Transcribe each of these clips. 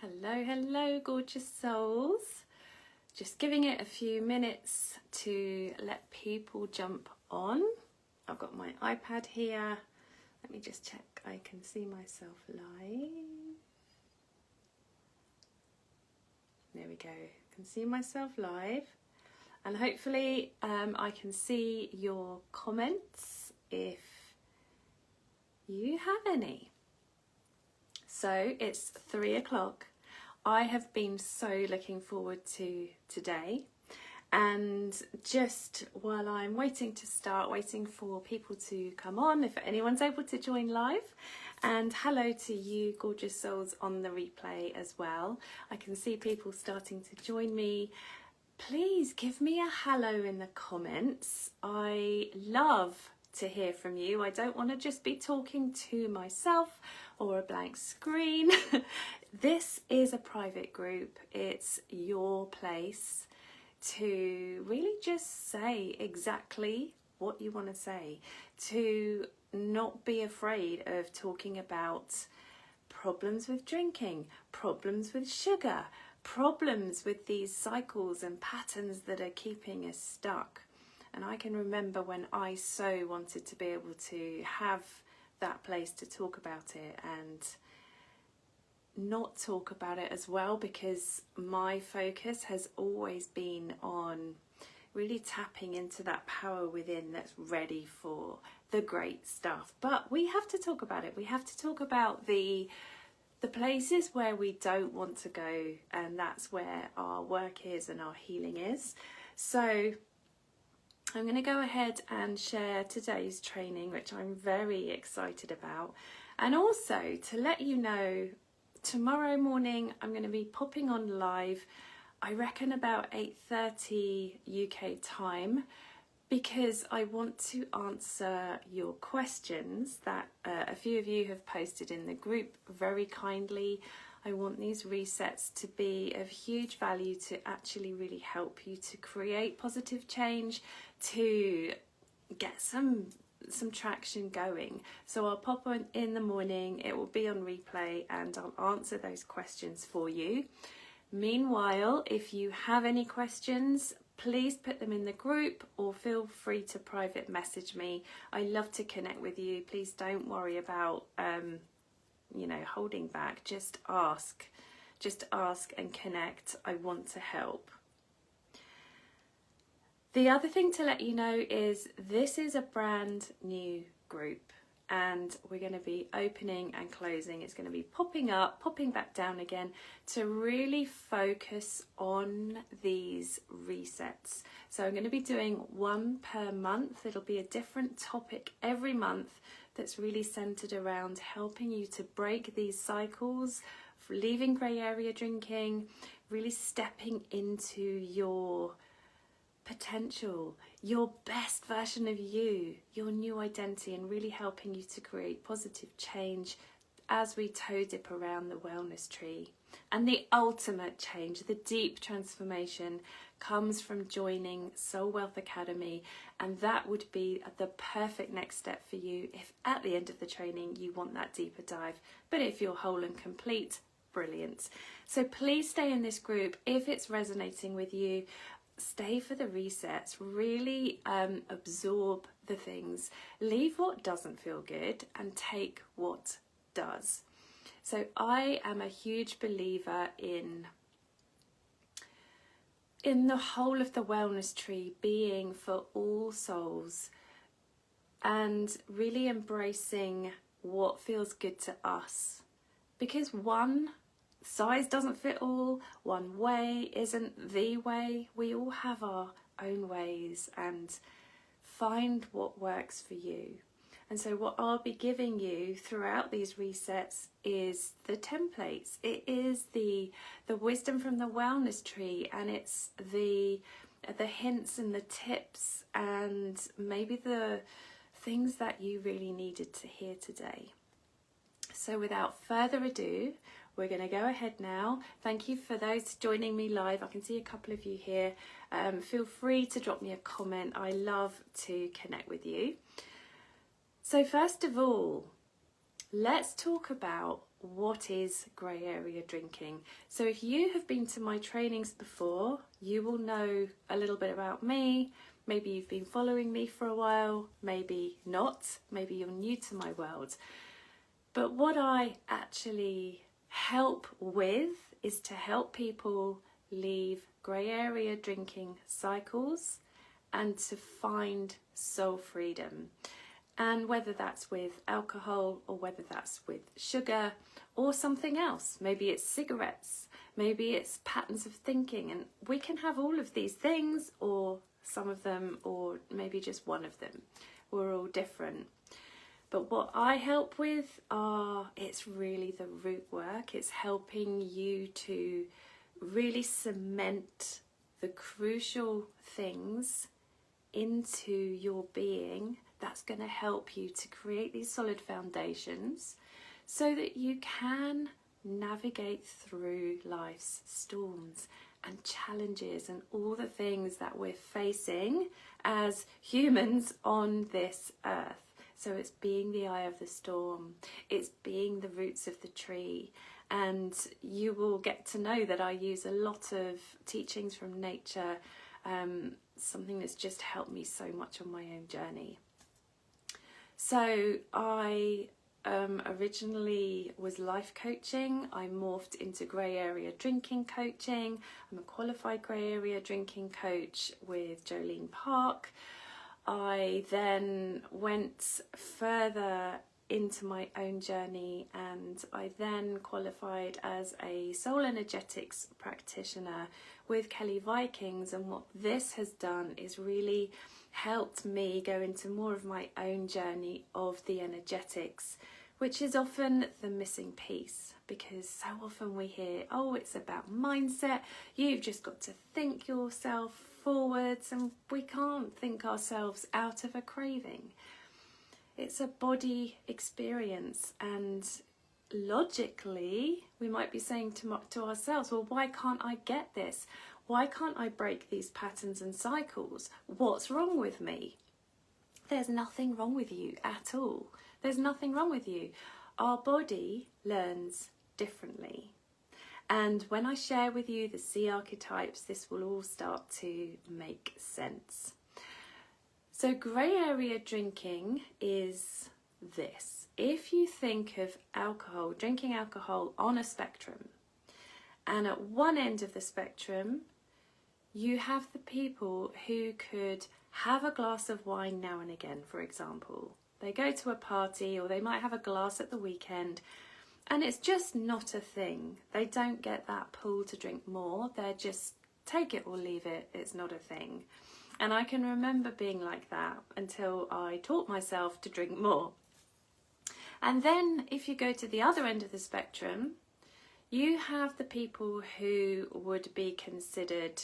Hello, gorgeous souls. Just giving it a few minutes to let people jump on. I've got my iPad here. Let me just check I can see myself live. There we go. I can see myself live. And hopefully I can see your comments if you have any. So it's 3 o'clock. I have been so looking forward to today, and just while I'm waiting to start, waiting for people to come on, if anyone's able to join live, and hello to you gorgeous souls on the replay as well. I can see people starting to join me. Please give me a hello in the comments. I love to hear from you. I don't want to just be talking to myself or a blank screen. This is a private group. It's your place to really just say exactly what you want to say, to not be afraid of talking about problems with drinking, problems with sugar, problems with these cycles and patterns that are keeping us stuck. And I can remember when I so wanted to be able to have that place to talk about it and not talk about it as well, because my focus has always been on really tapping into that power within that's ready for the great stuff. But we have to talk about it. We have to talk about the places where we don't want to go, and that's where our work is and our healing is. So I'm going to go ahead and share today's training, which I'm very excited about. And also to let you know, tomorrow morning I'm going to be popping on live, I reckon about 8:30 UK time, because I want to answer your questions that a few of you have posted in the group very kindly. I want these resets to be of huge value to actually really help you to create positive change, to get some traction going. So I'll pop on in the morning, it will be on replay, and I'll answer those questions for you. Meanwhile, if you have any questions, please put them in the group or feel free to private message me. I love to connect with you. Please don't worry about holding back. Just ask and connect. I want to help. The other thing to let you know is this is a brand new group, and we're going to be opening and closing. It's going to be popping up, popping back down again, to really focus on these resets. So I'm going to be doing one per month. It'll be a different topic every month that's really centered around helping you to break these cycles, leaving grey area drinking, really stepping into your potential, your best version of you, your new identity, and really helping you to create positive change as we toe dip around the wellness tree. And the ultimate change, the deep transformation, comes from joining Soul Wealth Academy, and that would be the perfect next step for you if at the end of the training you want that deeper dive. But if you're whole and complete, brilliant. So please stay in this group if it's resonating with you. Stay for the resets, really absorb the things, leave what doesn't feel good and take what does. So I am a huge believer in the whole of the wellness tree being for all souls, and really embracing what feels good to us, because one size doesn't fit all, one way isn't the way. We all have our own ways, and find what works for you. And so what I'll be giving you throughout these resets is the templates. It is the wisdom from the wellness tree, and it's the hints and the tips and maybe the things that you really needed to hear today. So without further ado, we're going to go ahead now. Thank you for those joining me live. I can see a couple of you here. Feel free to drop me a comment. I love to connect with you. So first of all, let's talk about what is grey area drinking. So if you have been to my trainings before, you will know a little bit about me. Maybe you've been following me for a while, maybe not, maybe you're new to my world. But what I actually help with is to help people leave grey area drinking cycles and to find soul freedom. And whether that's with alcohol or whether that's with sugar or something else, maybe it's cigarettes, maybe it's patterns of thinking, and we can have all of these things or some of them or maybe just one of them. We're all different. But what I help with it's really the root work. It's helping you to really cement the crucial things into your being that's going to help you to create these solid foundations so that you can navigate through life's storms and challenges and all the things that we're facing as humans on this earth. So it's being the eye of the storm, it's being the roots of the tree. And you will get to know that I use a lot of teachings from nature, something that's just helped me so much on my own journey. So I originally was life coaching. I morphed into grey area drinking coaching. I'm a qualified grey area drinking coach with Jolene Park. I then went further into my own journey and I then qualified as a soul energetics practitioner with Kelly Vikings, and what this has done is really helped me go into more of my own journey of the energetics, which is often the missing piece, because so often we hear, oh, it's about mindset, you've just got to think yourself forwards, and we can't think ourselves out of a craving. It's a body experience, and logically we might be saying to ourselves, well, why can't I get this? Why can't I break these patterns and cycles? What's wrong with me? There's nothing wrong with you at all. There's nothing wrong with you. Our body learns differently. And when I share with you the Sea Archetypes, this will all start to make sense. So grey area drinking is this. If you think of alcohol, drinking alcohol on a spectrum, and at one end of the spectrum, you have the people who could have a glass of wine now and again, for example. They go to a party or they might have a glass at the weekend, and it's just not a thing. They don't get that pull to drink more. They're just take it or leave it. It's not a thing. And I can remember being like that until I taught myself to drink more. And then if you go to the other end of the spectrum, you have the people who would be considered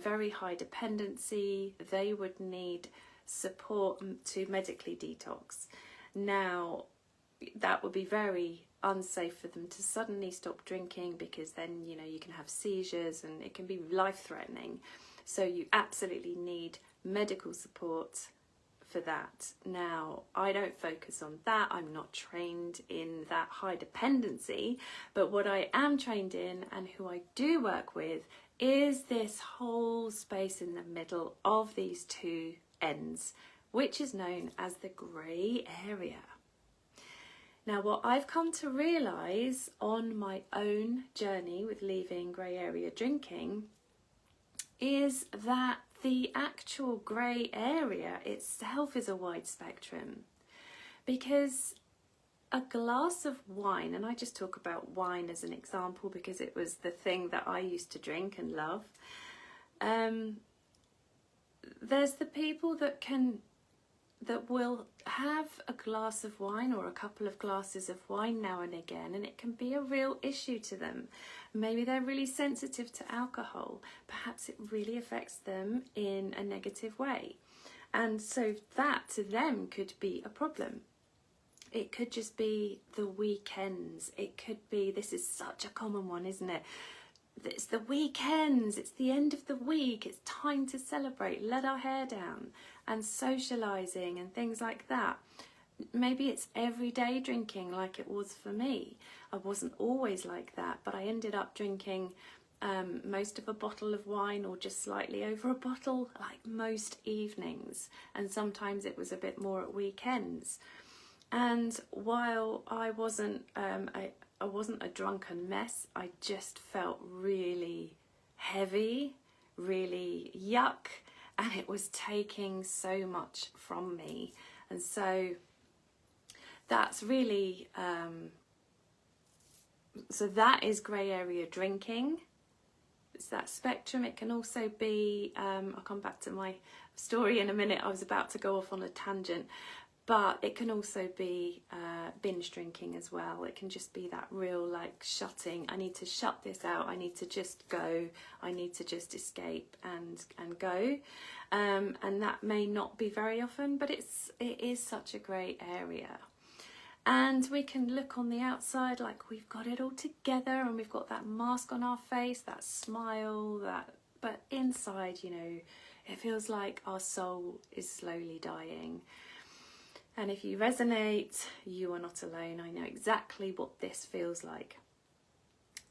very high dependency. They would need support to medically detox. Now, that would be very unsafe for them to suddenly stop drinking, because then, you know, you can have seizures and it can be life-threatening. So you absolutely need medical support for that. Now, I don't focus on that. I'm not trained in that high dependency, but what I am trained in and who I do work with is this whole space in the middle of these two ends, which is known as the grey area. Now, what I've come to realise on my own journey with leaving grey area drinking is that the actual grey area itself is a wide spectrum, because a glass of wine, and I just talk about wine as an example because it was the thing that I used to drink and love, there's the people that will have a glass of wine or a couple of glasses of wine now and again, and it can be a real issue to them. Maybe they're really sensitive to alcohol. Perhaps it really affects them in a negative way. And so that to them could be a problem. It could just be the weekends. It could be, this is such a common one, isn't it? It's the weekends, it's the end of the week, it's time to celebrate, let our hair down, and socialising and things like that. maybe it's everyday drinking like it was for me. I wasn't always like that, but I ended up drinking most of a bottle of wine, or just slightly over a bottle, like most evenings, and sometimes it was a bit more at weekends. And while I wasn't a drunken mess, I just felt really heavy, really yuck, and it was taking so much from me. And so that's really so that is grey area drinking. It's that spectrum. It can also be I'll come back to my story in a minute. I was about to go off on a tangent, but it can also be binge drinking as well. It can just be that real, like, shutting. I need to shut this out. I need to just go. I need to just escape and go. And that may not be very often, but it is such a grey area. And we can look on the outside like we've got it all together, and we've got that mask on our face, that smile, but inside, you know, it feels like our soul is slowly dying. And if you resonate, you are not alone. I know exactly what this feels like.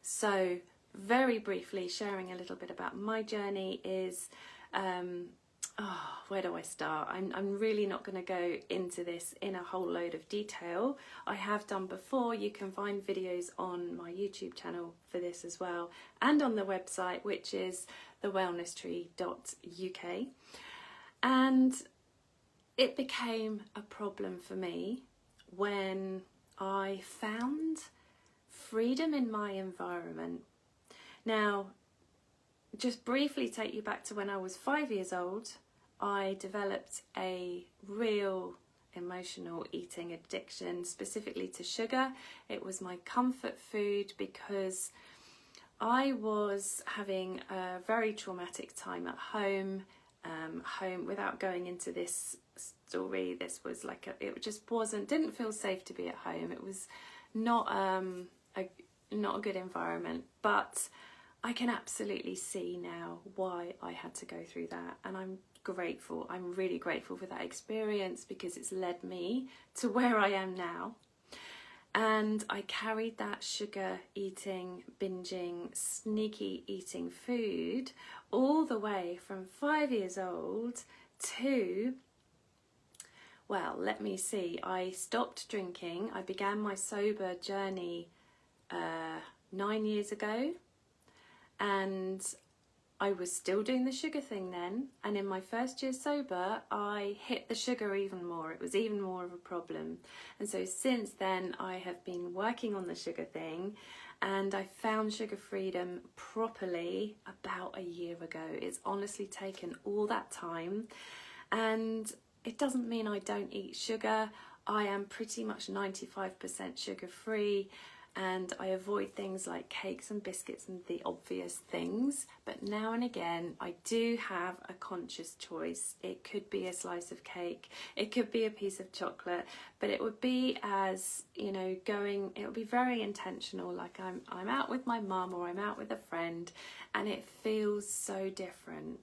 So very briefly, sharing a little bit about my journey is, where do I start? I'm really not going to go into this in a whole load of detail. I have done before. You can find videos on my YouTube channel for this as well, and on the website, which is thewellnesstree.uk. And it became a problem for me when I found freedom in my environment. Now, just briefly take you back to when I was 5 years old. I developed a real emotional eating addiction, specifically to sugar. It was my comfort food because I was having a very traumatic time at home. Without going into this story, this was like it just didn't feel safe to be at home. It was not a good environment, but I can absolutely see now why I had to go through that, and I'm grateful. I'm really grateful for that experience because it's led me to where I am now. And I carried that sugar eating, binging, sneaky eating food all the way from 5 years old to, well, let me see, I stopped drinking. I began my sober journey 9 years ago, and I was still doing the sugar thing then, and in my first year sober I hit the sugar even more. It was even more of a problem, and so since then I have been working on the sugar thing, and I found sugar freedom properly about a year ago. It's honestly taken all that time, and it doesn't mean I don't eat sugar. I am pretty much 95% sugar free, and I avoid things like cakes and biscuits and the obvious things, but now and again I do have a conscious choice. It could be a slice of cake, it could be a piece of chocolate, but it would be, as you know, it would be very intentional, like I'm out with my mum or I'm out with a friend, and it feels so different.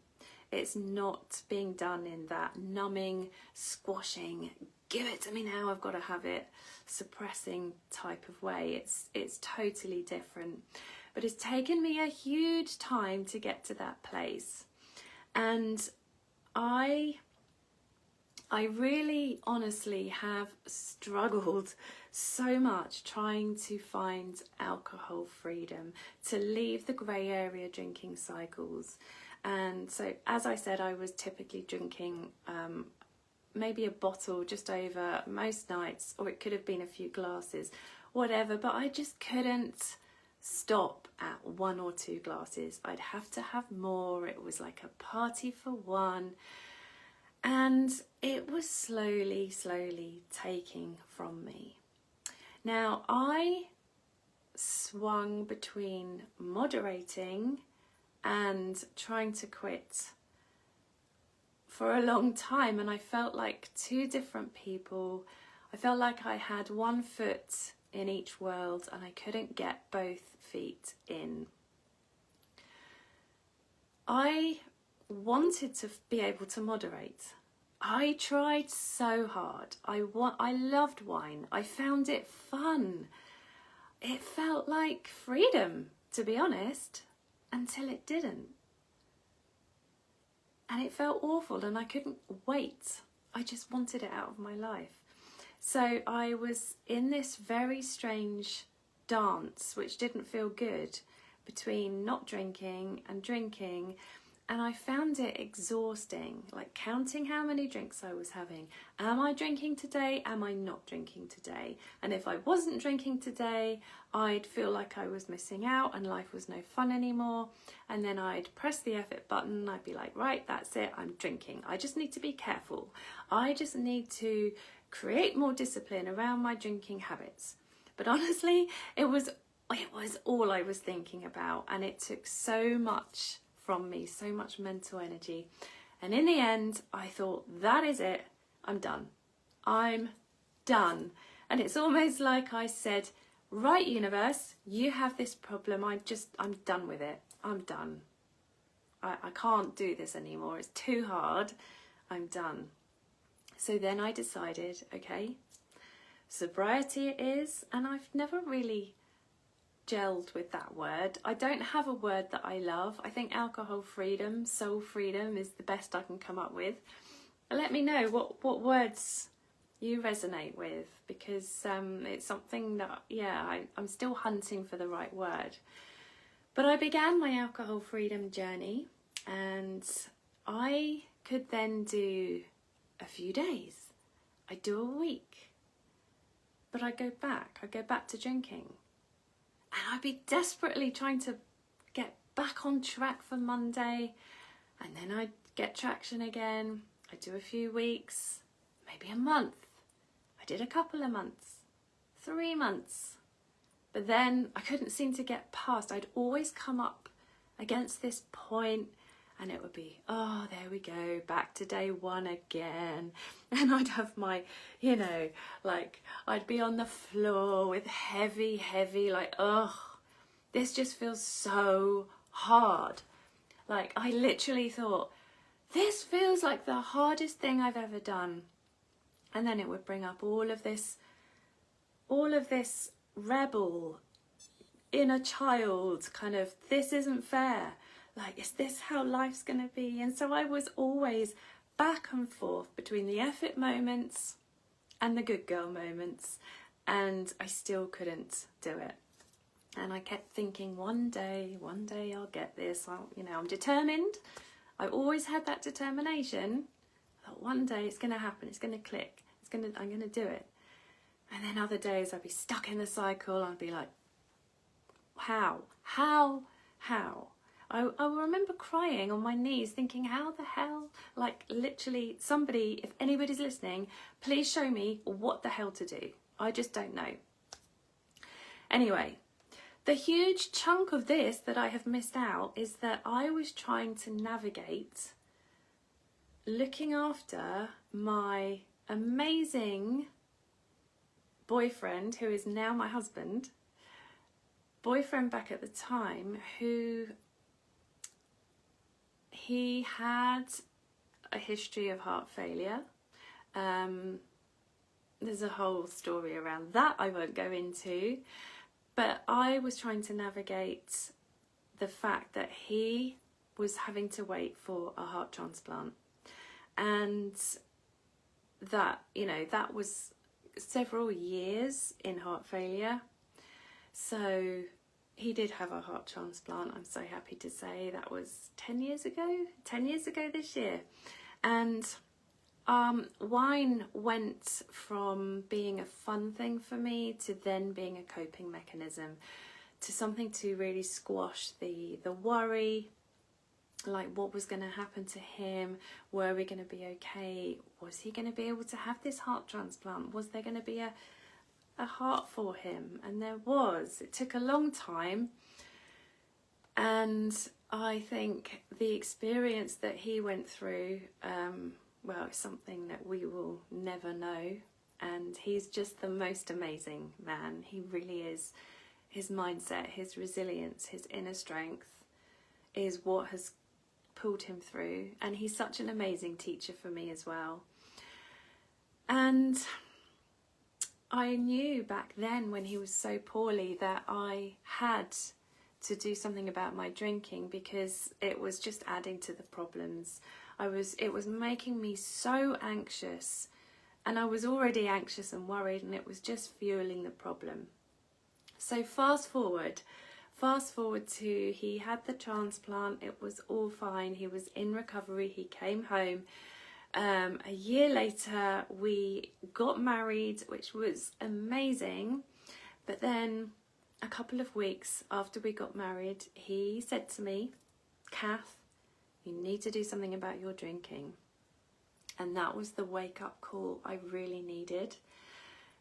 It's not being done in that numbing, squashing, give it to me now, I've got to have it, suppressing type of way. It's totally different. But it's taken me a huge time to get to that place. And I really honestly have struggled so much trying to find alcohol freedom, to leave the grey area drinking cycles. And so, as I said, I was typically drinking maybe a bottle just over most nights, or it could have been a few glasses, whatever, but I just couldn't stop at 1 or 2 glasses. I'd have to have more. It was like a party for one, and it was slowly taking from me. Now, I swung between moderating and trying to quit for a long time, and I felt like two different people. I felt like I had one foot in each world and I couldn't get both feet in. I wanted to be able to moderate. I tried so hard. I loved wine. I found it fun. It felt like freedom, to be honest, until it didn't. And it felt awful and I couldn't wait. I just wanted it out of my life. So I was in this very strange dance, which didn't feel good, between not drinking and drinking. And I found it exhausting, like counting how many drinks I was having. Am I drinking today? Am I not drinking today? And if I wasn't drinking today, I'd feel like I was missing out and life was no fun anymore. And then I'd press the effort button. I'd be like, right, that's it. I'm drinking. I just need to be careful. I just need to create more discipline around my drinking habits. But honestly, it was all I was thinking about. And it took so much from me, so much mental energy. And in the end, I thought, that is it. I'm done. I'm done. And it's almost like I said, right, universe, you have this problem. I'm done with it. I'm done. I can't do this anymore. It's too hard. I'm done. So then I decided, okay, sobriety it is. And I've never really gelled with that word. I don't have a word that I love. I think alcohol freedom, soul freedom is the best I can come up with. Let me know what words you resonate with, because it's something that, I'm still hunting for the right word. But I began my alcohol freedom journey, and I could then do a few days. I do a week. But I go back to drinking. And I'd be desperately trying to get back on track for Monday, and then I'd get traction again. I'd do a few weeks, maybe a month. I did a couple of months, 3 months. But then I couldn't seem to get past. I'd always come up against this point and it would be, oh, there we go, back to day one again. And I'd have my, I'd be on the floor with heavy, like, oh, this just feels so hard. Like, I literally thought, this feels like the hardest thing I've ever done. And then it would bring up all of this rebel inner child kind of, this isn't fair. Like, is this how life's going to be? And so I was always back and forth between the effort moments and the good girl moments. And I still couldn't do it. And I kept thinking, one day I'll get this. I'm determined. I always had that determination. I thought, one day it's going to happen. It's going to click. I'm going to do it. And then other days I'd be stuck in the cycle. I'd be like, how? I remember crying on my knees thinking, how the hell, like literally somebody, if anybody's listening, please show me what the hell to do. I just don't know. Anyway, the huge chunk of this that I have missed out is that I was trying to navigate looking after my amazing boyfriend, who is now my husband, boyfriend back at the time, who he had a history of heart failure. There's a whole story around that I won't go into, but I was trying to navigate the fact that he was having to wait for a heart transplant, and that, that was several years in heart failure. So he did have a heart transplant. I'm so happy to say that was 10 years ago this year. And wine went from being a fun thing for me to then being a coping mechanism, to something to really squash the worry, like what was going to happen to him, were we going to be okay, was he going to be able to have this heart transplant, was there going to be a heart for him? And there was. It took a long time, and I think the experience that he went through, it's something that we will never know. And he's just the most amazing man. He really is. His mindset, his resilience, his inner strength is what has pulled him through. And he's such an amazing teacher for me as well. And I knew back then when he was so poorly that I had to do something about my drinking, because it was just adding to the problems. It was making me so anxious, and I was already anxious and worried, and it was just fueling the problem. So fast forward to he had the transplant, it was all fine, he was in recovery, he came home. A year later we got married, which was amazing. But then a couple of weeks after we got married, he said to me, Kath, you need to do something about your drinking. And that was the wake-up call I really needed,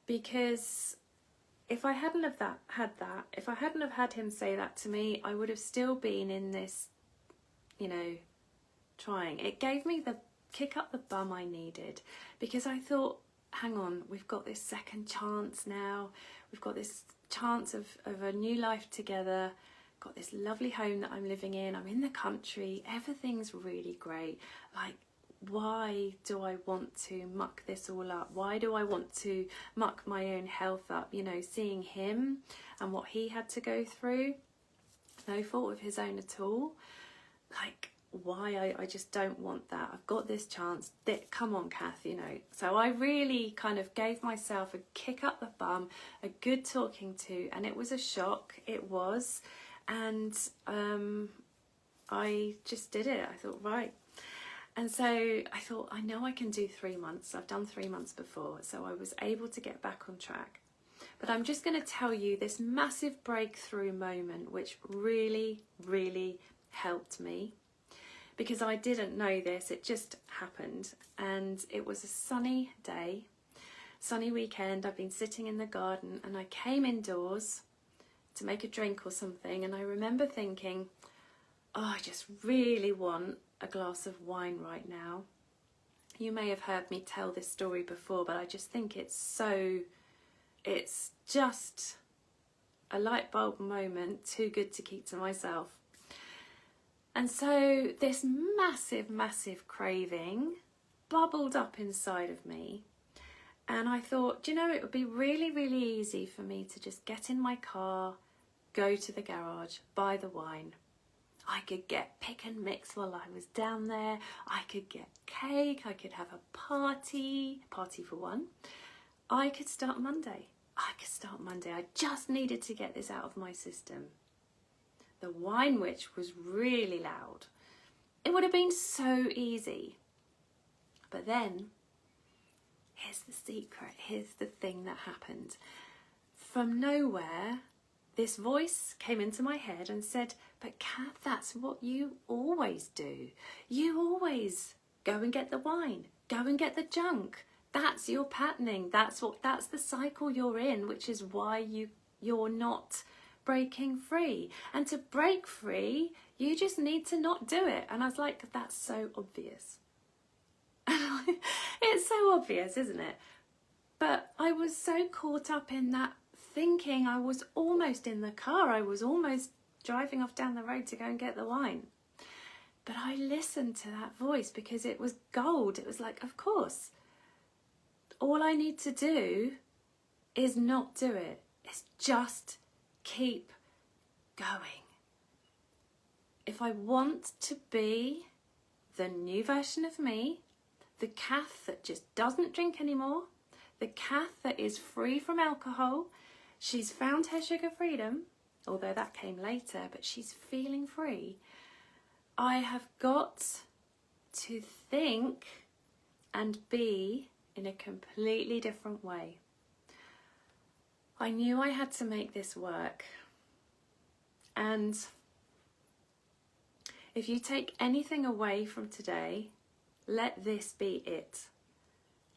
because if I hadn't have if I hadn't have had him say that to me, I would have still been in this, trying. It gave me the kick up the bum I needed, because I thought, hang on, we've got this second chance now. We've got this chance of a new life together. Got this lovely home that I'm living in. I'm in the country. Everything's really great. Like, why do I want to muck this all up? Why do I want to muck my own health up? Seeing him and what he had to go through, no fault of his own at all. Like, why? I just don't want that. I've got this chance. Come on, Kath, So I really kind of gave myself a kick up the bum, a good talking to, and it was a shock. It was. And I just did it. I thought, right. And so I thought, I know I can do 3 months. I've done 3 months before, so I was able to get back on track. But I'm just going to tell you this massive breakthrough moment, which really, really helped me, because I didn't know this. It just happened. And it was a sunny day, sunny weekend. I've been sitting in the garden, and I came indoors to make a drink or something, and I remember thinking, oh, I just really want a glass of wine right now. You may have heard me tell this story before, but I just think it's just a light bulb moment, too good to keep to myself. And so this massive, massive craving bubbled up inside of me. And I thought, it would be really, really easy for me to just get in my car, go to the garage, buy the wine. I could get pick and mix while I was down there. I could get cake. I could have a party for one. I could start Monday. I just needed to get this out of my system. The wine witch was really loud. It would have been so easy. But then, here's the secret. Here's the thing that happened. From nowhere, this voice came into my head and said, but Kath, that's what you always do. You always go and get the wine, go and get the junk. That's your patterning. That's the cycle you're in, which is why you're not breaking free. And to break free, you just need to not do it. And I was like, that's so obvious. It's so obvious, isn't it? But I was so caught up in that thinking. I was almost in the car. I was almost driving off down the road to go and get the wine. But I listened to that voice because it was gold. It was like, of course, all I need to do is not do it. It's just keep going. If I want to be the new version of me, the Kath that just doesn't drink anymore, the Kath that is free from alcohol, she's found her sugar freedom, although that came later, but she's feeling free. I have got to think and be in a completely different way. I knew I had to make this work. And if you take anything away from today, let this be it.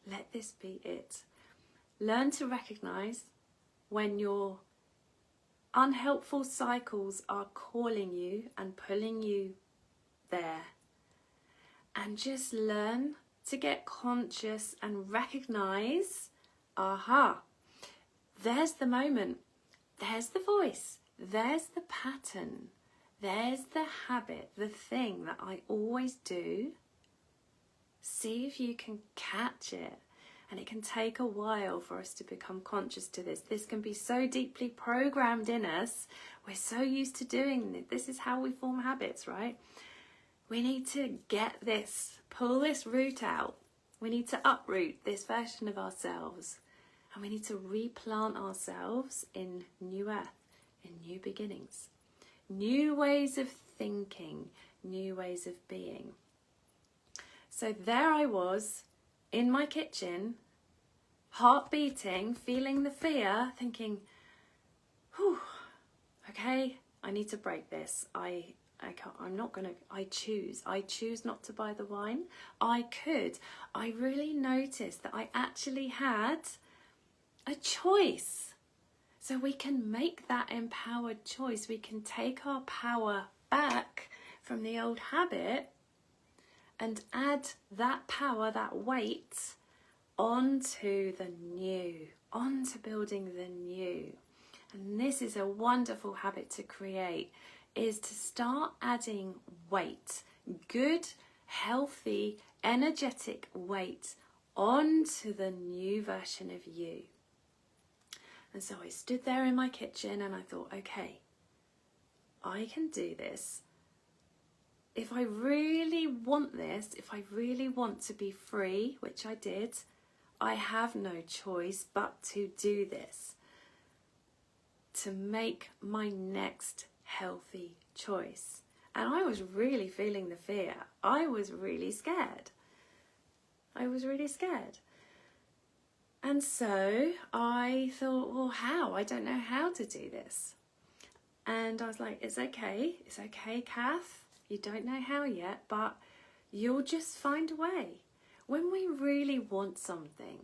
Let this be it. Learn to recognize when your unhelpful cycles are calling you and pulling you there. And just learn to get conscious and recognize, aha, there's the moment, there's the voice, there's the pattern, there's the habit, the thing that I always do. See if you can catch it And it can take a while for us to become conscious to this. This can be so deeply programmed in us. We're so used to doing this. This is how we form habits, right? We need to get this, pull this root out. We need to uproot this version of ourselves. And we need to replant ourselves in new earth, in new beginnings. New ways of thinking, new ways of being. So there I was, in my kitchen, heart beating, feeling the fear, thinking, whew, okay, I need to break this. I choose not to buy the wine. I really noticed that I actually had a choice. So we can make that empowered choice. We can take our power back from the old habit and add that power, that weight, onto the new, onto building the new. And this is a wonderful habit to create, is to start adding weight, good, healthy, energetic weight onto the new version of you. And so I stood there in my kitchen and I thought, okay, I can do this. If I really want this, if I really want to be free, which I did, I have no choice but to do this, to make my next healthy choice. And I was really feeling the fear. I was really scared. And so I thought, well, how? I don't know how to do this. And I was like, it's okay, Kath. You don't know how yet, but you'll just find a way. When we really want something,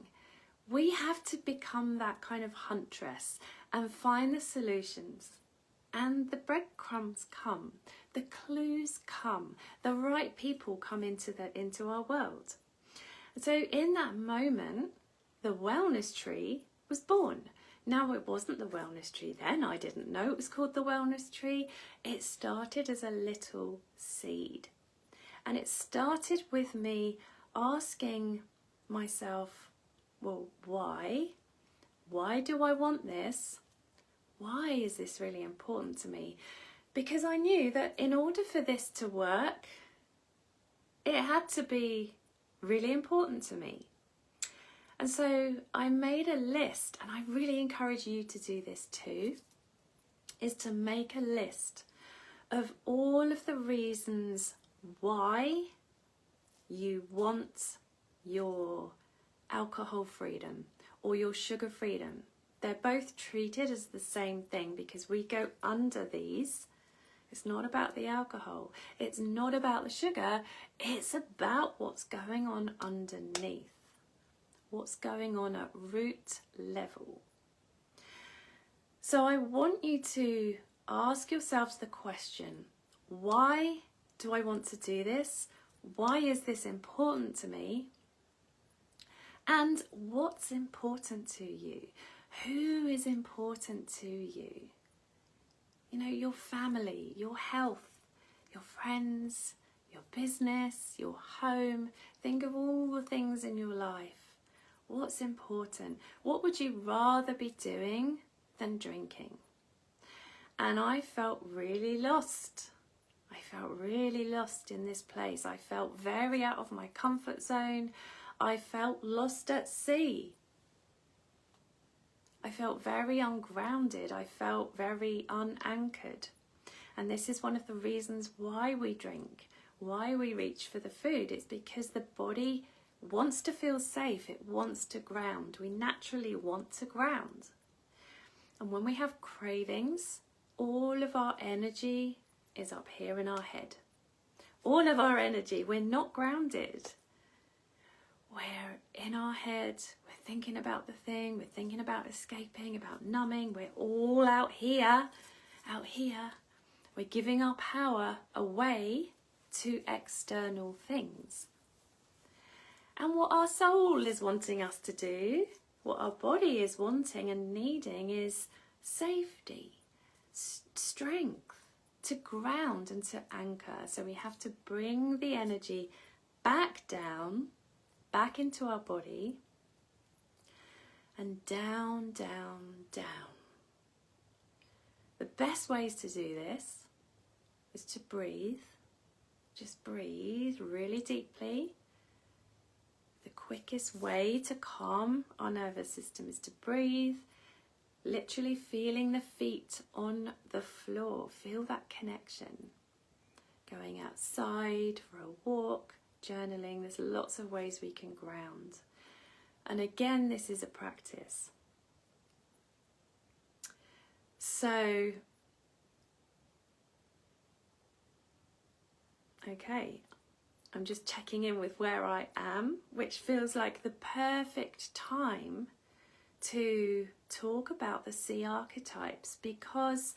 we have to become that kind of huntress and find the solutions. And the breadcrumbs come, the clues come, the right people come into our world. So in that moment, the wellness tree was born. Now, it wasn't the wellness tree then. I didn't know it was called the wellness tree. It started as a little seed. And it started with me asking myself, well, why? Why do I want this? Why is this really important to me? Because I knew that in order for this to work, it had to be really important to me. And so I made a list, and I really encourage you to do this too, is to make a list of all of the reasons why you want your alcohol freedom or your sugar freedom. They're both treated as the same thing because we go under these. It's not about the alcohol. It's not about the sugar. It's about what's going on underneath. What's going on at root level. So I want you to ask yourselves the question, why do I want to do this? Why is this important to me? And what's important to you? Who is important to you? You know, your family, your health, your friends, your business, your home. Think of all the things in your life. What's important? What would you rather be doing than drinking? And I felt really lost. I felt really lost in this place. I felt very out of my comfort zone. I felt lost at sea. I felt very ungrounded. I felt very unanchored. And this is one of the reasons why we drink, why we reach for the food. It's because the body wants to feel safe. It wants to ground. We naturally want to ground. And when we have cravings, all of our energy is up here in our head. All of our energy, we're not grounded. We're in our head, we're thinking about the thing, we're thinking about escaping, about numbing, we're all out here. We're giving our power away to external things. And what our soul is wanting us to do, what our body is wanting and needing is safety, strength, to ground and to anchor. So we have to bring the energy back down, back into our body, and down, down, down. The best ways to do this is to breathe. Just breathe really deeply. The quickest way to calm our nervous system is to breathe, literally feeling the feet on the floor. Feel that connection. Going outside for a walk, journaling, there's lots of ways we can ground. And again, this is a practice. So, okay, I'm just checking in with where I am, which feels like the perfect time to talk about the Sea Archetypes, because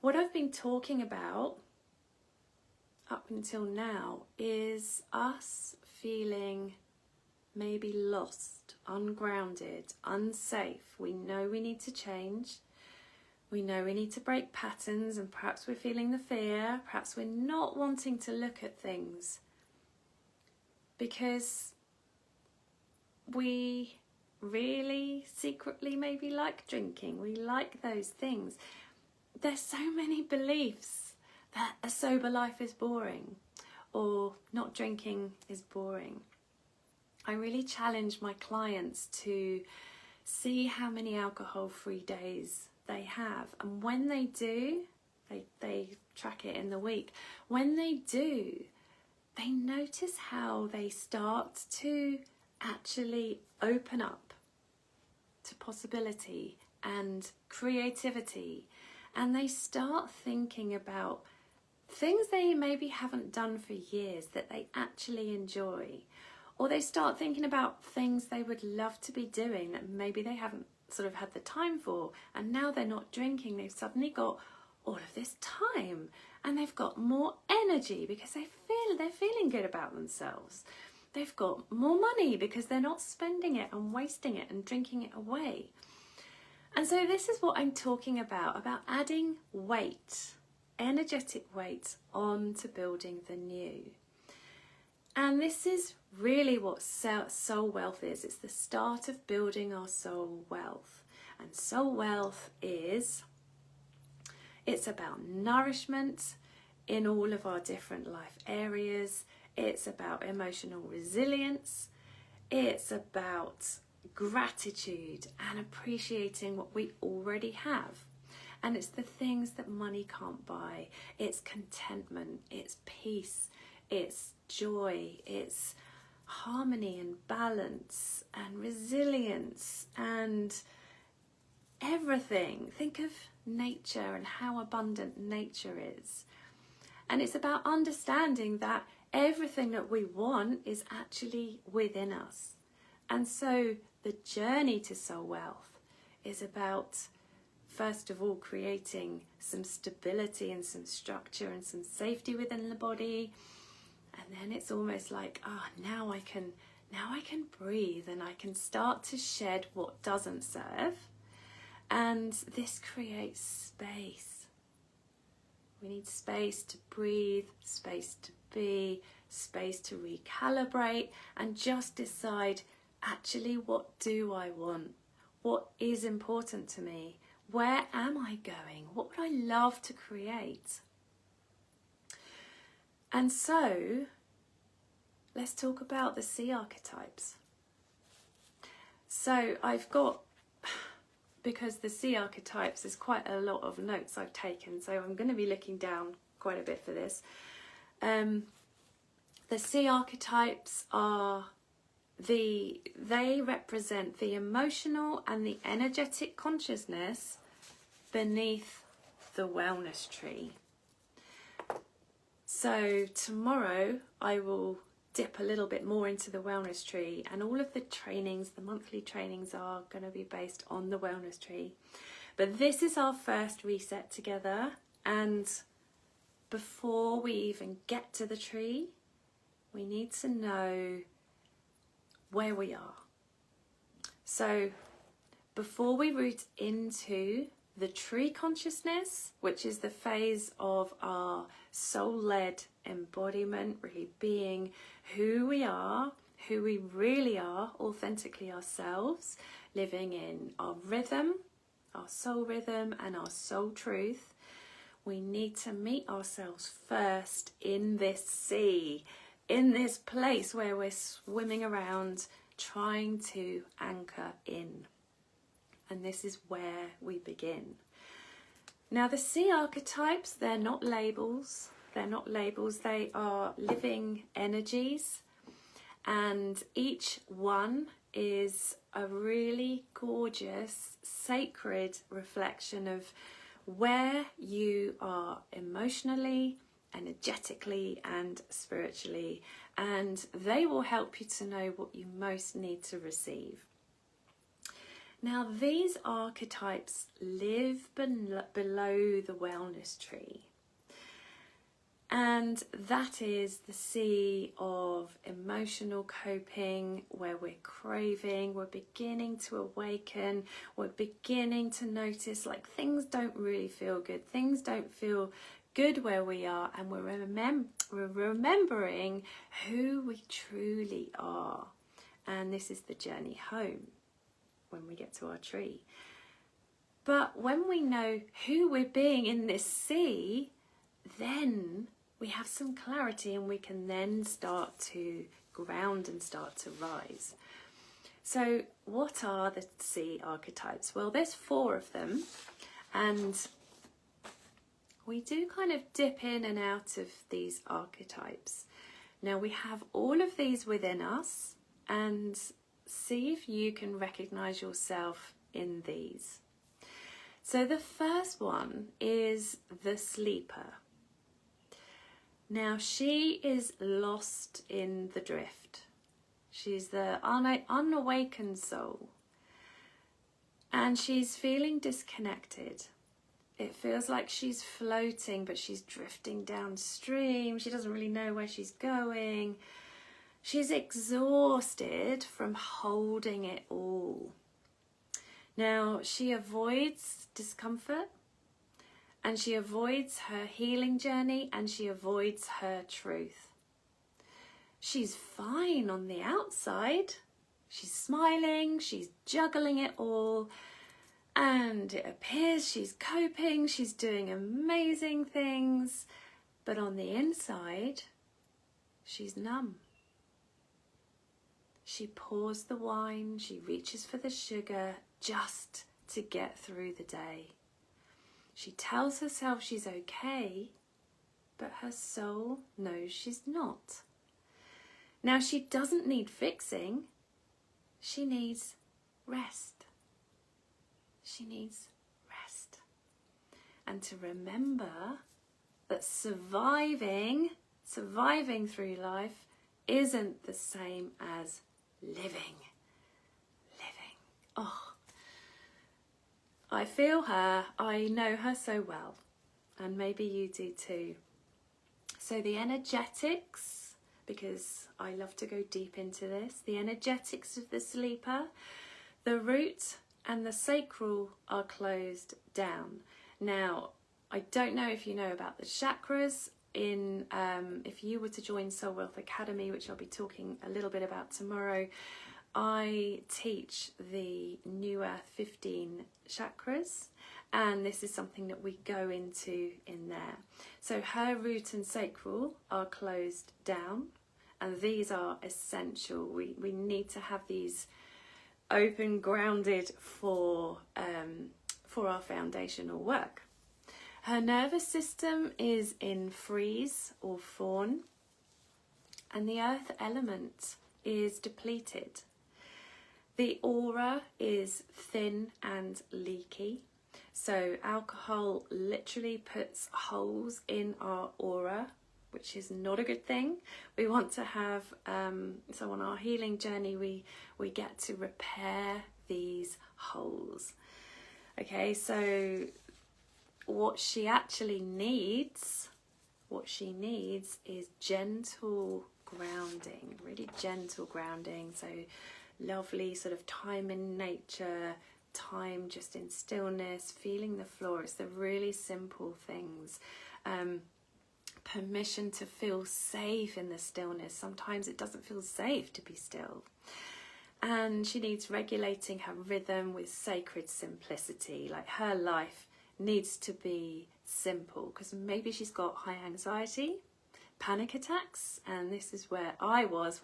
what I've been talking about up until now is us feeling maybe lost, ungrounded, unsafe. We know we need to change. We know we need to break patterns, and perhaps we're feeling the fear. Perhaps we're not wanting to look at things because we really secretly maybe like drinking. We like those things. There's so many beliefs that a sober life is boring or not drinking is boring. I really challenge my clients to see how many alcohol-free days they have, and when they do, they track it in the week. When they do, they notice how they start to actually open up to possibility and creativity, and they start thinking about things they maybe haven't done for years that they actually enjoy, or they start thinking about things they would love to be doing that maybe they haven't sort of had the time for, and now they're not drinking, they've suddenly got all of this time and they've got more energy because they're feeling good about themselves. They've got more money because they're not spending it and wasting it and drinking it away. And so this is what I'm talking about adding weight, energetic weight, onto building the new. And this is really what soul wealth is. It's the start of building our soul wealth. And soul wealth it's about nourishment in all of our different life areas. It's about emotional resilience. It's about gratitude and appreciating what we already have. And it's the things that money can't buy. It's contentment, it's peace, it's joy, it's harmony and balance and resilience and everything. Think of nature and how abundant nature is. And it's about understanding that everything that we want is actually within us. And so the journey to soul wealth is about, first of all, creating some stability and some structure and some safety within the body. And then it's almost like, now I can breathe and I can start to shed what doesn't serve. And this creates space. We need space to breathe, space to be, space to recalibrate, and just decide, actually, what do I want? What is important to me? Where am I going? What would I love to create? And so, let's talk about the Sea Archetypes. So I've got, because the Sea Archetypes is quite a lot of notes I've taken, so I'm going to be looking down quite a bit for this. The Sea Archetypes they represent the emotional and the energetic consciousness beneath the wellness tree. So tomorrow I will dip a little bit more into the wellness tree, and all of the trainings, the monthly trainings, are going to be based on the wellness tree. But this is our first reset together, and before we even get to the tree, we need to know where we are. So before we root into the tree consciousness, which is the phase of our soul-led embodiment, really being who we are, who we really are, authentically ourselves, living in our rhythm, our soul rhythm and our soul truth, we need to meet ourselves first in this sea, in this place where we're swimming around trying to anchor in. And this is where we begin. Now the sea archetypes, they're not labels. They're not labels, they are living energies. And each one is a really gorgeous, sacred reflection of where you are emotionally, energetically and spiritually, and they will help you to know what you most need to receive. Now these archetypes live below the wellness tree, and that is the sea of emotional coping, where we're craving, we're beginning to awaken, we're beginning to notice like things don't really feel good, things don't feel good where we are, and we're remembering who we truly are. And this is the journey home when we get to our tree. But when we know who we're being in this sea, then we have some clarity and we can then start to ground and start to rise. So what are the sea archetypes? Well, there's 4 of them, and we do kind of dip in and out of these archetypes. Now we have all of these within us, and see if you can recognize yourself in these. So the first one is the sleeper. Now she is lost in the drift. She's the unawakened soul, and she's feeling disconnected. It feels like she's floating, but she's drifting downstream. She doesn't really know where she's going. She's exhausted from holding it all. Now, she avoids discomfort, and she avoids her healing journey, and she avoids her truth. She's fine on the outside. She's smiling, she's juggling it all, and it appears she's coping, she's doing amazing things, but on the inside, she's numb. She pours the wine, she reaches for the sugar just to get through the day. She tells herself she's okay, but her soul knows she's not. Now, she doesn't need fixing, she needs rest. She needs rest. And to remember that surviving through life isn't the same as living. Oh, I feel her. I know her so well, and maybe you do too. So the energetics, because I love to go deep into this, the energetics of the sleeper, the root and the sacral are closed down. Now, I don't know if you know about the chakras. If you were to join Soul Wealth Academy, which I'll be talking a little bit about tomorrow, I teach the New Earth 15 chakras, and this is something that we go into in there. So her root and sacral are closed down, and these are essential. We need to have these open, grounded for our foundational work. Her nervous system is in freeze or fawn, and the earth element is depleted. The aura is thin and leaky. So alcohol literally puts holes in our aura, which is not a good thing. We want to have, so on our healing journey, we get to repair these holes. Okay, so what she actually needs, is gentle grounding, really gentle grounding. So lovely sort of time in nature, time just in stillness, feeling the floor. It's the really simple things. permission to feel safe in the stillness. Sometimes it doesn't feel safe to be still. And she needs regulating her rhythm with sacred simplicity. Like, her life needs to be simple, because maybe she's got high anxiety, panic attacks, and this is where I was,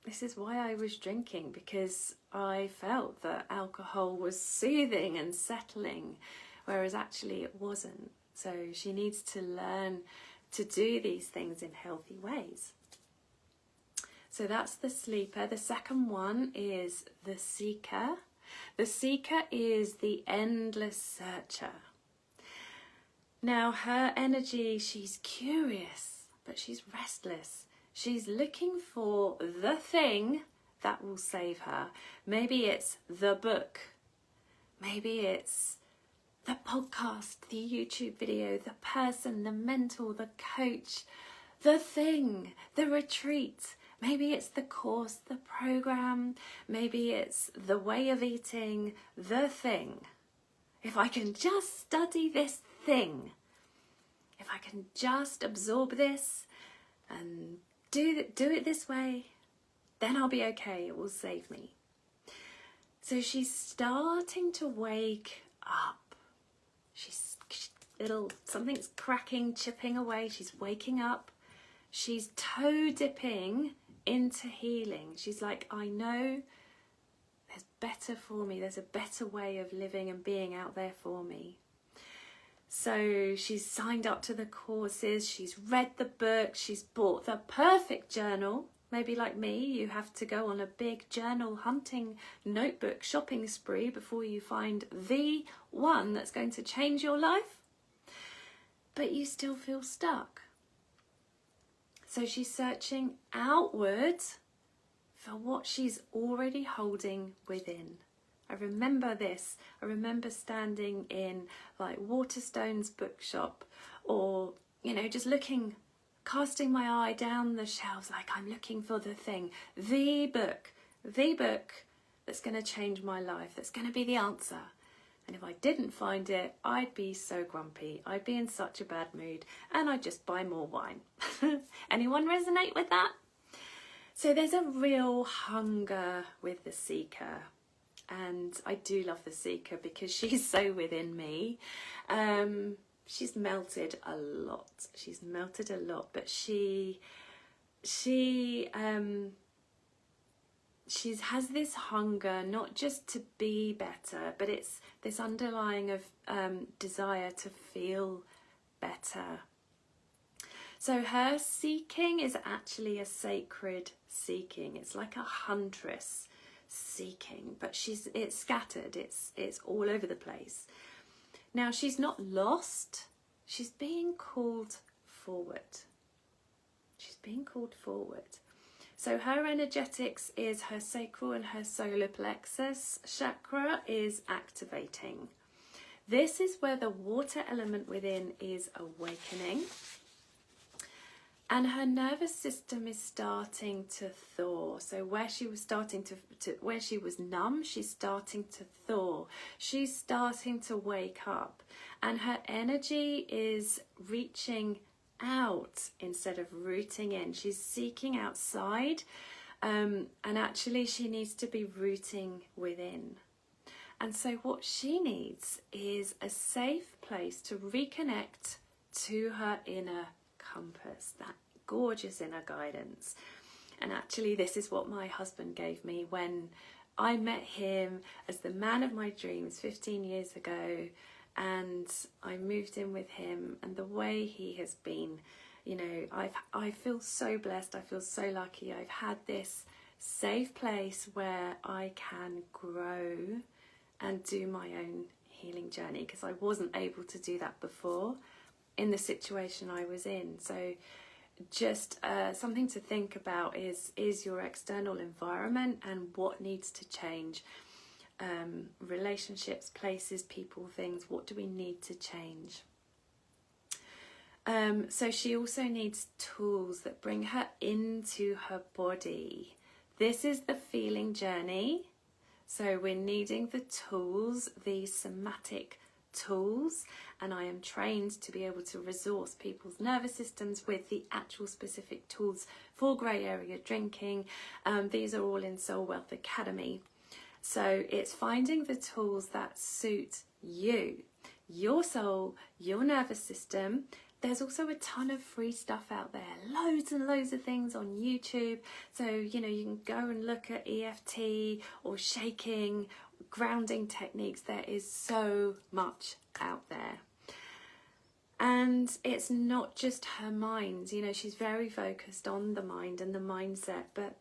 this is why I was drinking, because I felt that alcohol was soothing and settling, whereas actually it wasn't. So she needs to learn to do these things in healthy ways. So that's the sleeper. The second one is the seeker. The seeker is the endless searcher. Now, her energy, she's curious, but she's restless. She's looking for the thing that will save her. Maybe it's the book. Maybe it's the podcast, the YouTube video, the person, the mentor, the coach, the thing, the retreat. Maybe it's the course, the program. Maybe it's the way of eating, the thing. If I can just study this thing, if I can just absorb this and do it this way, then I'll be okay. It will save me. So she's starting to wake up. Something's cracking, chipping away. She's waking up. She's toe dipping into healing. She's like, I know there's better for me. There's a better way of living and being out there for me. So she's signed up to the courses. She's read the book. She's bought the perfect journal. Maybe like me, you have to go on a big journal hunting notebook shopping spree before you find the one that's going to change your life. But you still feel stuck. So she's searching outward for what she's already holding within. I remember this. I remember standing in like Waterstone's bookshop, or, you know, just looking, casting my eye down the shelves like I'm looking for the thing, the book that's going to change my life, that's going to be the answer. And if I didn't find it, I'd be so grumpy. I'd be in such a bad mood, and I'd just buy more wine. Anyone resonate with that? So there's a real hunger with the seeker. And I do love the seeker because she's so within me. She's melted a lot. She's melted a lot, but she has this hunger not just to be better, but it's this underlying of desire to feel better. So her seeking is actually a sacred seeking. It's like a huntress seeking, but it's scattered. It's all over the place. Now, she's not lost. She's being called forward. She's being called forward. So her energetics is her sacral and her solar plexus chakra is activating. This is where the water element within is awakening. And her nervous system is starting to thaw. So where she was starting where she was numb, she's starting to thaw. She's starting to wake up. And her energy is reaching out instead of rooting in. She's seeking outside, and actually she needs to be rooting within. And so what she needs is a safe place to reconnect to her inner compass, that gorgeous inner guidance. And actually this is what my husband gave me when I met him as the man of my dreams 15 years ago. And I moved in with him, and the way he has been, you know, I feel so blessed. I feel so lucky. I've had this safe place where I can grow and do my own healing journey, because I wasn't able to do that before in the situation I was in. So just something to think about is your external environment and what needs to change. Relationships, places, people, things. What do we need to change? So she also needs tools that bring her into her body. This is the feeling journey. So we're needing the tools, the somatic tools, and I am trained to be able to resource people's nervous systems with the actual specific tools for grey area drinking. These are all in Soul Wealth Academy. So it's finding the tools that suit you, your soul, your nervous system. There's also a ton of free stuff out there, loads and loads of things on YouTube. So, you know, you can go and look at EFT or shaking, grounding techniques. There is so much out there. And it's not just her mind, you know, she's very focused on the mind and the mindset, but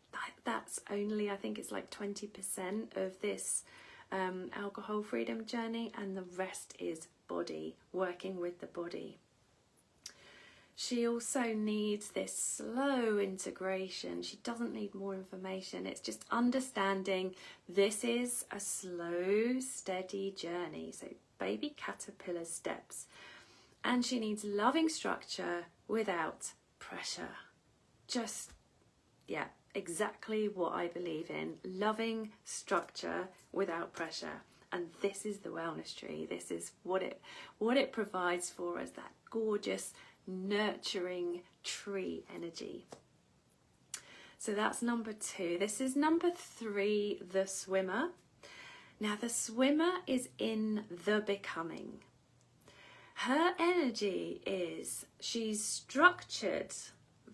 that's only, I think it's like 20% of this alcohol freedom journey, and the rest is body, working with the body. She also needs this slow integration. She doesn't need more information. It's just understanding this is a slow, steady journey. So baby caterpillar steps. And she needs loving structure without pressure. Just, yeah, exactly what I believe in. Loving structure without pressure. And this is the wellness tree. This is what it provides for us, that gorgeous, nurturing tree energy. So that's number 2. This is number 3, the swimmer. Now the swimmer is in the becoming. Her energy is, she's structured,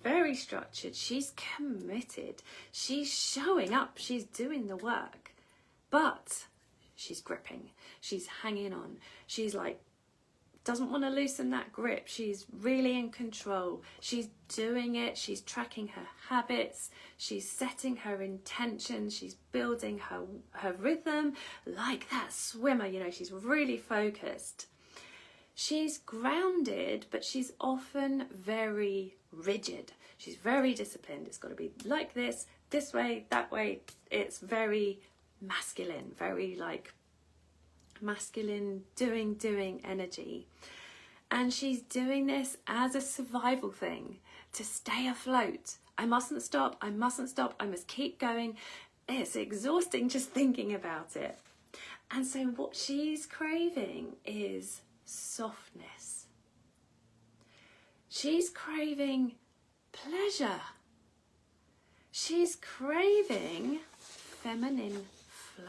very structured. She's committed. She's showing up. She's doing the work. But she's gripping. She's hanging on. She's like, doesn't want to loosen that grip. She's really in control. She's doing it. She's tracking her habits. She's setting her intentions. She's building her rhythm like that swimmer. You know, she's really focused. She's grounded, but she's often very rigid. She's very disciplined. It's got to be like this way, that way. It's very masculine, very like masculine doing energy. And she's doing this as a survival thing, to stay afloat. I mustn't stop, I must keep going. It's exhausting just thinking about it. And so what she's craving is softness. She's craving pleasure. She's craving feminine flow.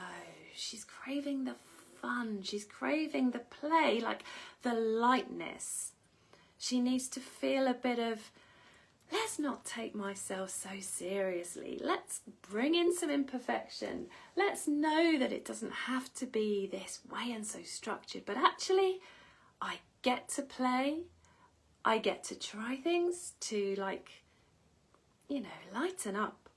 She's craving the fun. She's craving the play, like the lightness. She needs to feel a bit of, let's not take myself so seriously. Let's bring in some imperfection. Let's know that it doesn't have to be this way and so structured, but actually I get to play. I get to try things to, like, you know, lighten up.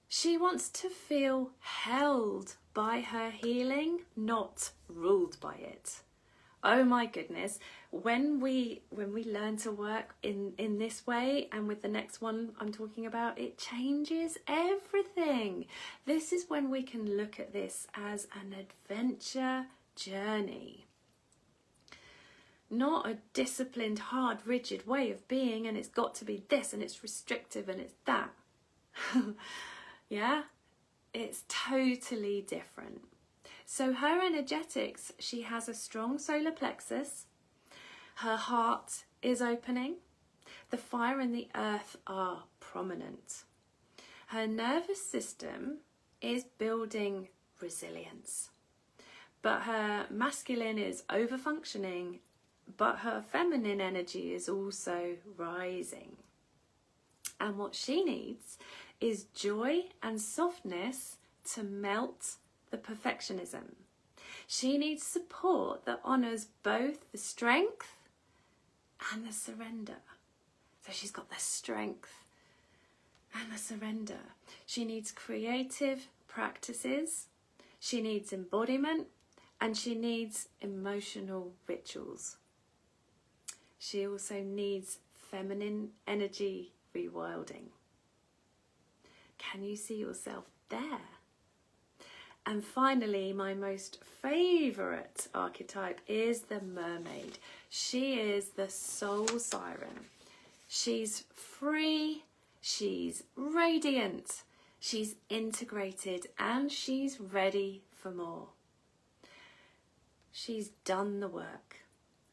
She wants to feel held by her healing, not ruled by it. Oh my goodness, when we learn to work in this way, and with the next one I'm talking about, it changes everything. This is when we can look at this as an adventure journey. Not a disciplined, hard, rigid way of being, and it's got to be this, and it's restrictive, and it's that. Yeah? It's totally different. So her energetics, she has a strong solar plexus. Her heart is opening. The fire and the earth are prominent. Her nervous system is building resilience. But her masculine is over-functioning, but her feminine energy is also rising. And what she needs is joy and softness to melt the perfectionism. She needs support that honours both the strength and the surrender. So she's got the strength and the surrender. She needs creative practices. She needs embodiment, and she needs emotional rituals. She also needs feminine energy rewilding. Can you see yourself there? And finally, my most favourite archetype is the mermaid. She is the soul siren. She's free, she's radiant, she's integrated, and she's ready for more. she's done the work,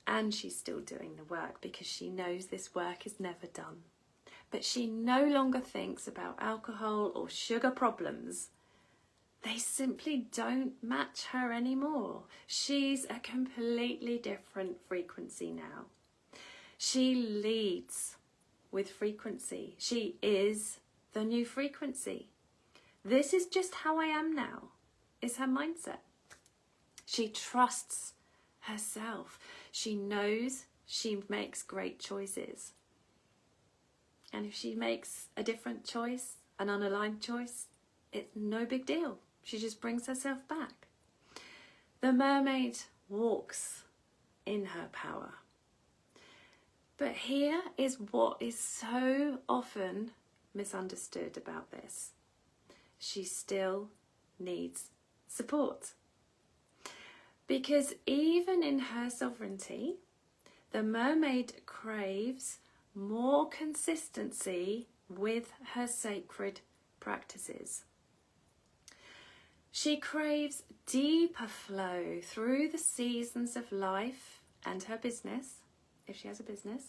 and she's still doing the work because she knows this work is never done. But she no longer thinks about alcohol or sugar problems. They simply don't match her anymore. She's a completely different frequency now. She leads with frequency. She is the new frequency. This is just how I am now, is her mindset. She trusts herself. She knows she makes great choices. And if she makes a different choice, an unaligned choice, it's no big deal. She just brings herself back. The mermaid walks in her power. But here is what is so often misunderstood about this. She still needs support. Because even in her sovereignty, the mermaid craves more consistency with her sacred practices. She craves deeper flow through the seasons of life and her business, if she has a business.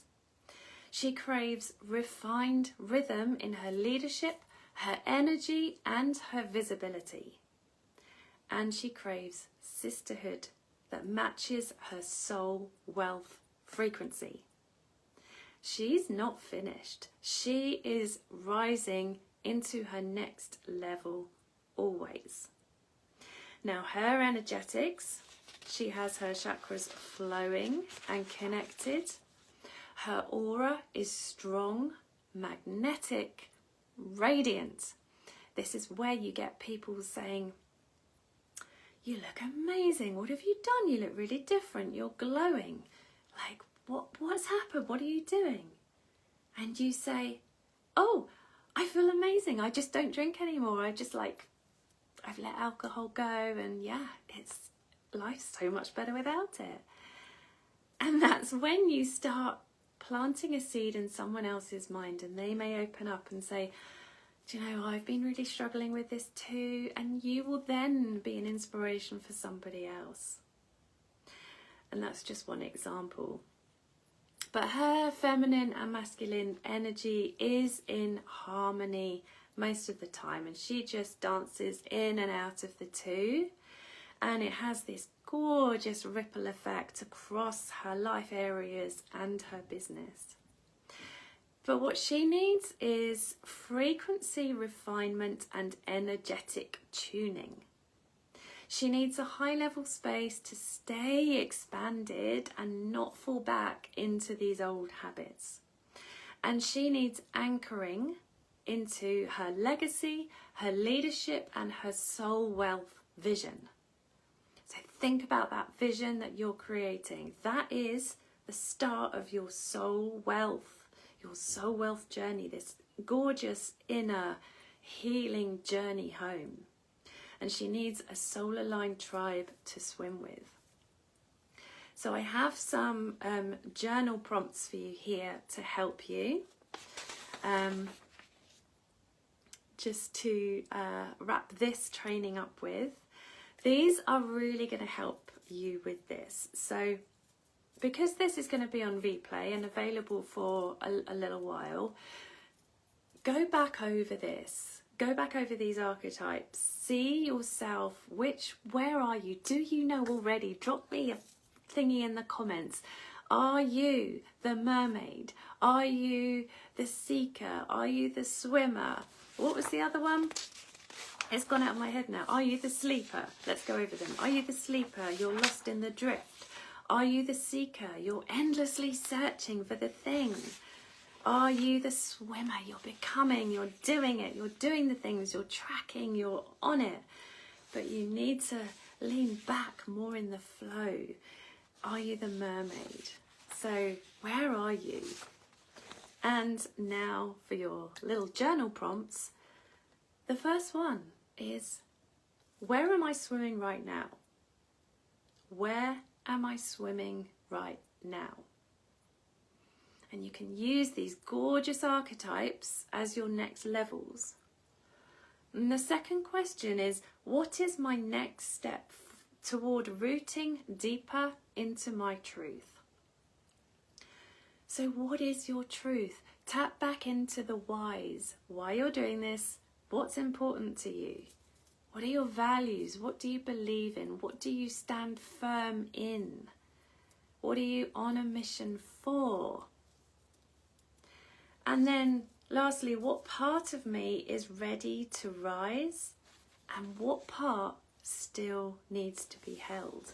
She craves refined rhythm in her leadership, her energy, and her visibility. And she craves sisterhood that matches her soul wealth frequency. She's not finished. She is rising into her next level always. Now, her energetics, she has her chakras flowing and connected. Her aura is strong, magnetic, radiant. This is where you get people saying, "You look amazing. What have you done? You look really different. You're glowing. Like, what's happened? What are you doing?" And you say, "Oh, I feel amazing. I just don't drink anymore. I've let alcohol go, and yeah, life's so much better without it." And that's when you start planting a seed in someone else's mind, and they may open up and say, "Do you know, I've been really struggling with this too," and you will then be an inspiration for somebody else. And that's just one example. But her feminine and masculine energy is in harmony most of the time, and she just dances in and out of the two, and it has this gorgeous ripple effect across her life areas and her business. But what she needs is frequency refinement and energetic tuning. She needs a high-level space to stay expanded and not fall back into these old habits. And she needs anchoring into her legacy, her leadership, and her soul wealth vision. So think about that vision that you're creating. That is the start of your soul wealth journey, this gorgeous inner healing journey home. And she needs a soul-aligned tribe to swim with. So I have some journal prompts for you here to help you. Just to wrap this training up with. These are really going to help you with this. So because this is going to be on replay and available for a little while, go back over this. Go back over these archetypes. See yourself. Where are you? Do you know already? Drop me a thingy in the comments. Are you the mermaid? Are you the seeker? Are you the swimmer? What was the other one? It's gone out of my head now. Are you the sleeper? Let's go over them. Are you the sleeper? You're lost in the drift. Are you the seeker? You're endlessly searching for the thing. Are you the swimmer? You're becoming, you're doing it, you're doing the things, you're tracking, you're on it. But you need to lean back more in the flow. Are you the mermaid? So where are you? And now for your little journal prompts. The first one is, where am I swimming right now? Where am I swimming right now? And you can use these gorgeous archetypes as your next levels. And the second question is, what is my next step toward rooting deeper into my truth. So what is your truth? Tap back into the whys, why you're doing this, what's important to you, what are your values, what do you believe in, what do you stand firm in, what are you on a mission for? And then lastly, what part of me is ready to rise and what part still needs to be held?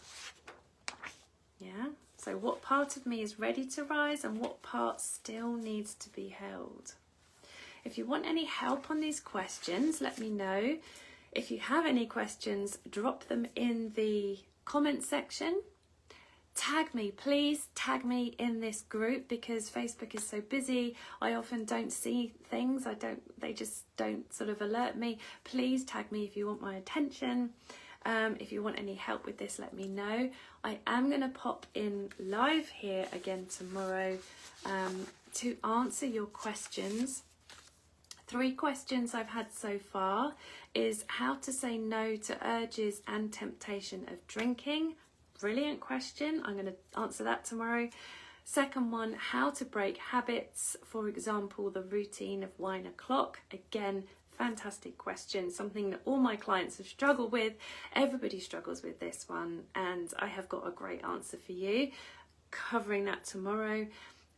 Yeah, so what part of me is ready to rise and what part still needs to be held? If you want any help on these questions, let me know. If you have any questions, drop them in the comment section. Tag me, please tag me in this group, because Facebook is so busy. I often don't see things. They just don't sort of alert me. Please tag me if you want my attention. If you want any help with this, let me know. I am going to pop in live here again tomorrow to answer your questions. 3 questions I've had so far is how to say no to urges and temptation of drinking. Brilliant question. I'm going to answer that tomorrow. Second one, how to break habits. For example, the routine of wine o'clock. Again, fantastic question. Something that all my clients have struggled with. Everybody struggles with this one, and I have got a great answer for you. Covering that tomorrow.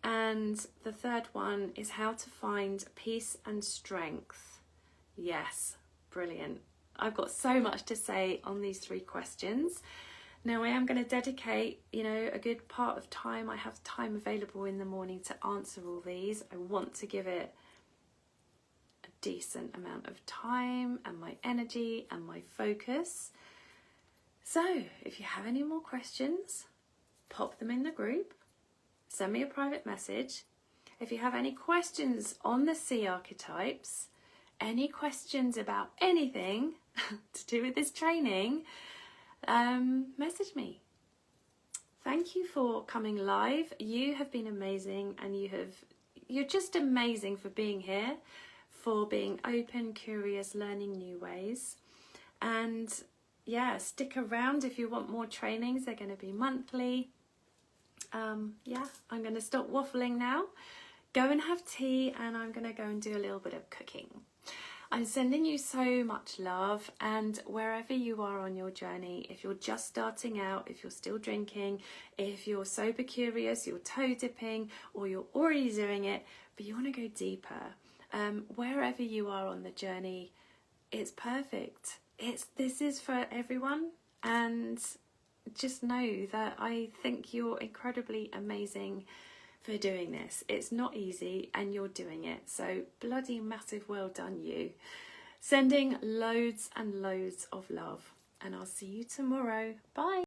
And the third one is how to find peace and strength. Yes, brilliant. I've got so much to say on these 3 questions. Now I am going to dedicate, a good part of time. I have time available in the morning to answer all these. I want to give it a decent amount of time and my energy and my focus. So if you have any more questions, pop them in the group. Send me a private message. If you have any questions on the Sea Archetypes, any questions about anything to do with this training, message me. Thank you for coming live. You have been amazing, and you're just amazing for being here, for being open, curious, learning new ways. And yeah, stick around if you want more trainings. They're going to be monthly. I'm going to stop waffling now, go and have tea, and I'm going to go and do a little bit of cooking. I'm sending you so much love, and wherever you are on your journey, if you're just starting out, if you're still drinking, if you're sober curious, you're toe dipping, or you're already doing it, but you want to go deeper, wherever you are on the journey, it's perfect. This is for everyone, and just know that I think you're incredibly amazing for doing this. It's not easy, and you're doing it. So bloody massive well done you. Sending loads and loads of love, and I'll see you tomorrow. Bye.